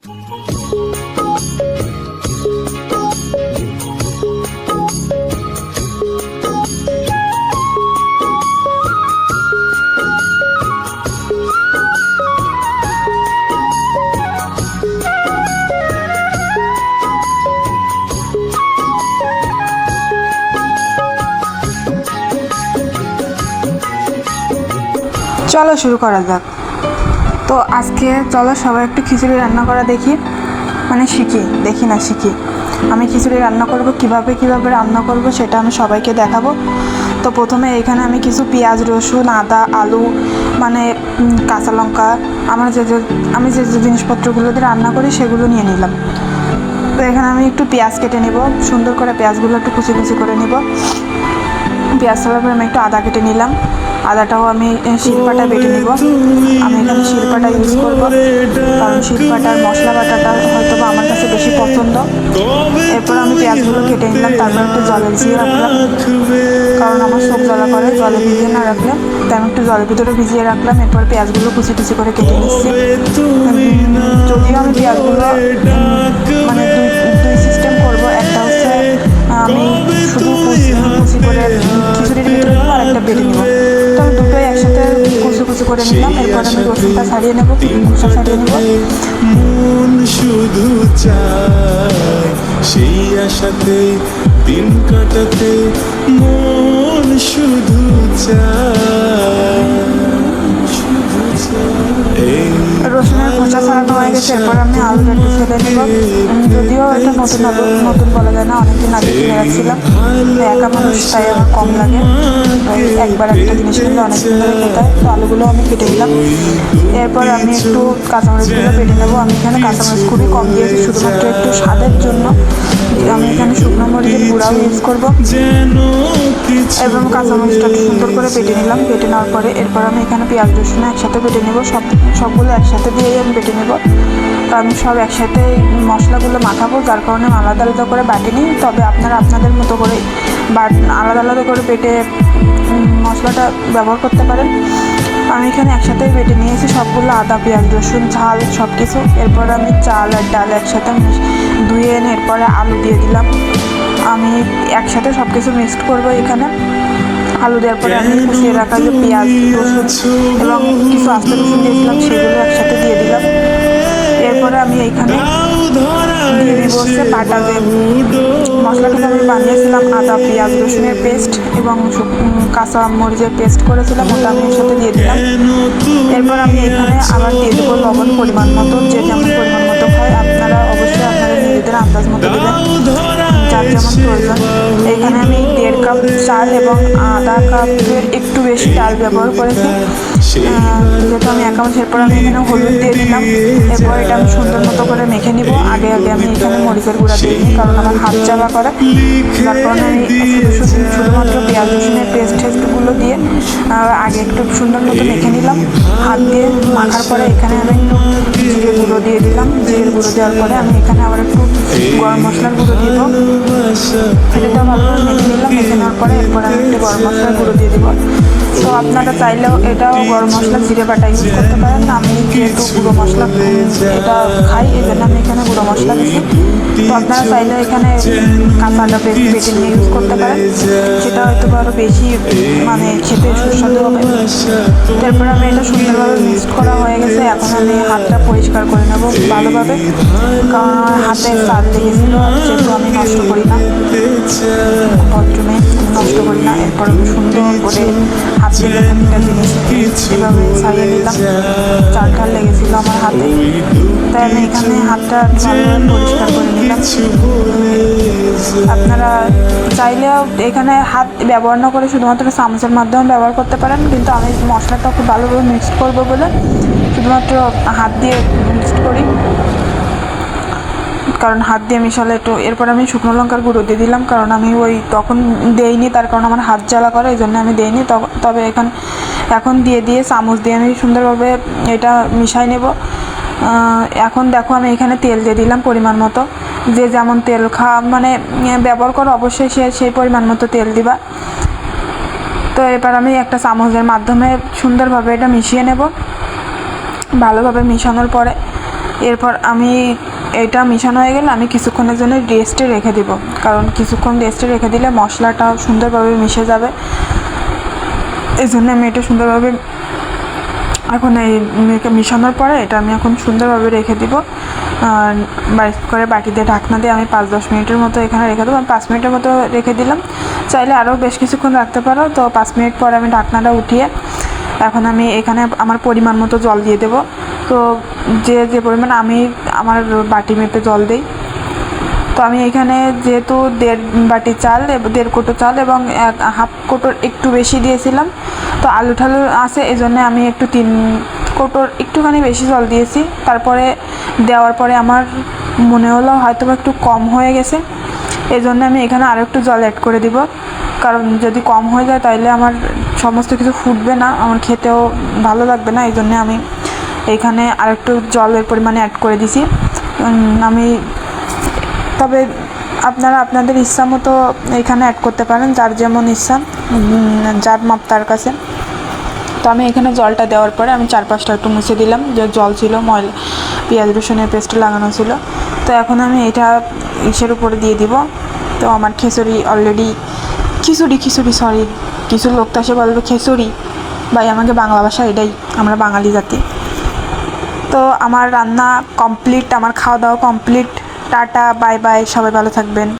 চলো শুরু করা যাক। তো আজকে চলো সবাই একটু খিচুড়ি রান্না করা দেখি, মানে শিখি আমি খিচুড়ি রান্না করব, কিভাবে রান্না করব সেটা আমি সবাইকে দেখাবো। তো প্রথমে এখানে আমি কিছু পেঁয়াজ, রসুন, আদা, আলু, মানে কাঁচা লঙ্কা, আমি যে জিনিসপত্রগুলো দিয়ে রান্না করি সেগুলো নিয়ে নিলাম। তো এখানে আমি একটু পেঁয়াজ কেটে নেব, সুন্দর করে পেঁয়াজগুলো একটু কুচি কুচি করে নেব। পেঁয়াজ তোলার পরে আমি একটু আদা কেটে নিলাম, আদাটাও আমি শিলপাটা বেটে নিব। আমি এখানে শিলপাটা ইউজ করব, কারণ শিলপাটার মশলা বাটাটা হয়তো বা আমার কাছে বেশি পছন্দ। এরপর আমি পেঁয়াজগুলো কেটে নিলাম, তারপর একটু জলে ভিজিয়ে রাখলাম, কারণ আমার চোখ জ্বালা করে জলে ভিজিয়ে না রাখলে, তাই আমি একটু জলের ভিতরে ভিজিয়ে রাখলাম। এরপর পেঁয়াজগুলো কুচি কুচি করে কেটে নিচ্ছি। যদিও আমি পেঁয়াজগুলো মানে দুই সিস্টেম করব, একটা হচ্ছে আমি শুধু কুচি করে খিচুড়ির ভিতরে নেবো, আর একটা বেটে নেবো। তো আমি দুটোই একসাথে কুচি কুচি করে নিলাম। এরপর আমি রসুনটা ছাড়িয়ে নেবো, খোসা ছাড়িয়ে নেবো। মন শুধু চায় সেই আশাতে দিন কাটাতে, মন শুধু চায়। রসুনের খোসা ছাড়ানো হয়ে গেছে। এরপর আমি আলুটা একটু ফেলে নেব। যদিও এটা নতুন বলা যায় না, অনেকদিন আগে কিনে রাখছিলাম, একা মানুষ তাই আমার কম লাগে, একবার একটা জিনিস কিনলে অনেকদিন ধরে খেতে হয়। তো আলুগুলো আমি কেটে দিলাম। এরপর আমি একটু কাঁচামরিচগুলো বেটে নেবো। আমি এখানে কাঁচামরিচ খুবই কম দিয়েছি, শুধুমাত্র একটু স্বাদের জন্য। আমি এখানে শুকনো মরিচের গুঁড়াও ইউজ করবো। এবং কাঁচামরিচটা সুন্দর করে বেটে নিলাম। বেটে নেওয়ার পরে এরপর আমি এখানে পেঁয়াজ, রসুন একসাথে বেটে নেব। সবগুলো একসাথে দিয়েই আমি বেটে নেব। তো আমি সব একসাথে মশলাগুলো মাখাবো, যার কারণে আলাদা আলাদা করে বাটিনি। তবে আপনারা আপনাদের মতো করে আলাদা আলাদা করে বেটে মশলাটা ব্যবহার করতে পারেন। আমি এখানে একসাথেই বেটে নিয়েছি সবগুলো, আদা, পেঁয়াজ, রসুন, ঝাল সব কিছু। এরপর আমি চাল আর ডাল একসাথে ধুয়ে এনে এরপরে আলু দিয়ে দিলাম। আমি একসাথে সব কিছু মিক্সড করবো। এখানে আলু দেওয়ার পরে আমি কুচিয়ে রাখা যে পেঁয়াজ, রসুন এবং কিছু আস্ত রসুন দিয়েছিলাম সেগুলো একসাথে দিয়ে দিলাম। এরপরে আমি এইখানে দিয়ে দিব হচ্ছে বাটা যে মশলাটা আমি বানিয়েছিলাম, আদা, পেঁয়াজ, রসুনের পেস্ট এবং কাঁচা মরিচের পেস্ট করেছিলাম, ওটা আমি এর সাথে দিয়ে দিলাম। এরপর আমি এখানে আবার দিয়ে দেবো লবণ পরিমাণ মতো, যে যেমন পরিমাণ মতো খায় আপনারা অবশ্যই আপনারা নিজেদের আন্দাজ মতো দেবেন, যার যেমন প্রয়োজন। এখানে আমি 1.5 কাপ চাল এবং আধা কাপের একটু বেশি ডাল ব্যবহার করেছি, যেহেতু আমি একা মানুষ। এরপর আমি এখানে হলুদ দিয়ে দিলাম। এরপর এটা আমি সুন্দর মতো করে মেখে নিব। আগে আমি এখানে মরিচের গুঁড়া দিয়ে নিই, কারণ আমার হাত জ্বালা করে, যার কারণে আমি শুধুমাত্র পেঁয়াজ, রসুনের টেস্টগুলো দিয়ে আগে একটু সুন্দর মতো মেখে নিলাম। হাত দিয়ে মাখার পরে এখানে আমি একটু জিরে গুঁড়ো দিয়ে দিলাম। জিরে গুঁড়ো দেওয়ার পরে আমি এখানে আবার একটু গরম মশলার গুঁড়ো দিব। এটা ভালোভাবে মেখে নিলাম। মেখে নেওয়ার পরে এরপর আমি একটু গরম মশলার গুঁড়ো দিয়ে দেবো। তো আপনারা চাইলেও এটাও গরম মশলা জিরে বাটা ইউজ করতে পারেন। আমি যেহেতু গুঁড়ো মশলা এটা খাই, এই জন্য আমি এখানে গুঁড়ো মশলা দিচ্ছি। তো আপনারা চাইলেও এখানে কাঁচা আদা বেটে নিয়ে ইউজ করতে পারেন, সেটা হয়তো আরও বেশি মানে খেতে সুস্বাদু হবে। তারপরে আমি এটা সুন্দরভাবে মিক্সড করা হয়ে গেছে। এখন আমি হাতটা পরিষ্কার করে নেব ভালোভাবে, কারণ আমার হাতে চাল লেগেছিল, যেহেতু আমি নষ্ট করি না, ভদ্রমে নষ্ট করি না। এরপর আমি সুন্দর করে হাত থেকে প্রতিটা জিনিস এভাবে ছাড়িয়ে নিলাম। চাল লেগেছিল আমার হাতে, তাই আমি এখানে হাতটা ভালোভাবে পরিষ্কার করে নিলাম। আপনারা চাইলেও এখানে হাত ব্যবহার না করে শুধুমাত্র চামচের মাধ্যমে ব্যবহার করতে পারেন, কিন্তু আমি মশলাটা খুব ভালোভাবে মিক্স করবো বলে শুধুমাত্র হাত দিয়ে মিক্সড করি, কারণ হাত দিয়ে মিশালে একটু। এরপর আমি শুকনো লঙ্কার গুঁড়ো দিয়ে দিলাম, কারণ আমি তখন দেইনি, তার কারণ আমার হাত জ্বালা করে, এই জন্য আমি দেইনি। তবে এখন দিয়ে চামচ দিয়ে আমি সুন্দরভাবে এটা মিশাই নেব। এখন দেখো আমি এখানে তেল দিয়ে দিলাম পরিমাণ মতো, যে যেমন তেল মানে ব্যবহার করো অবশ্যই সেই পরিমাণ মতো তেল দিবা। তো এবার আমি একটা চামচের মাধ্যমে সুন্দরভাবে এটা মিশিয়ে নেব। ভালোভাবে মিশানোর পরে এরপর আমি এটা মিশানো হয়ে গেলে আমি কিছুক্ষণের জন্য রেস্টে রেখে দিব, কারণ কিছুক্ষণ রেস্টে রেখে দিলে মশলাটা সুন্দরভাবে মিশে যাবে। এই জন্য আমি এটা সুন্দরভাবে এখন এই মিশানোর পরে এটা আমি এখন সুন্দরভাবে রেখে দিব। করে বাটি দিয়ে ঢাকনা দিয়ে আমি 5-10 মিনিটের মতো এখানে রেখে দেবো। আমি 5 মিনিটের মতো রেখে দিলাম, চাইলে আরও বেশ কিছুক্ষণ রাখতে পারো। তো 5 মিনিট পরে আমি ঢাকনাটা উঠিয়ে এখন আমি এখানে আমার পরিমাণ মতো জল দিয়ে দেবো। তো যে পরিমাণ আমি আমার বাটি মেপে জল দিই, তো আমি এখানে যেহেতু 1.5 বাটি চাল 1.5 কোটো চাল এবং 1/2 কোটোর একটু বেশি দিয়েছিলাম, তো আলু ঠালু আছে এই জন্য আমি একটু 3 কোটোর একটুখানি বেশি জল দিয়েছি। তারপরে দেওয়ার পরে আমার মনে হলো হয়তো একটু কম হয়ে গেছে, এই জন্য আমি এখানে আরও একটু জল অ্যাড করে দিব। কারণ যদি কম হয়ে যায় তাহলে আমার সমস্ত কিছু ফুটবে না, আমার খেতেও ভালো লাগবে না। এই জন্য আমি এখানে আরেকটু জলের পরিমাণে অ্যাড করে দিছি। আমি তবে আপনারা আপনাদের ইচ্ছা মতো এখানে অ্যাড করতে পারেন, যার যেমন ইচ্ছা, যার মাপ তার কাছে। তো আমি এখানে জলটা দেওয়ার পরে আমি 4-5টা একটু মুছে দিলাম, যে জল ছিল ময়লা, পেঁয়াজ রসুনের পেস্ট লাগানো ছিল। তো এখন আমি এটা ইসের উপরে দিয়ে দিব। তো আমার খিচুড়ি অলরেডি খিচুড়ি সরি, কিছু লোক তো এসে বলবে খিচুড়ি, ভাই আমাকে বাংলা ভাষা এটাই, আমরা বাঙালি জাতি। তো আমার রান্না কমপ্লিট, আমার খাওয়া দাওয়া কমপ্লিট। টাটা, বাই বাই, সবাই ভালো থাকবেন।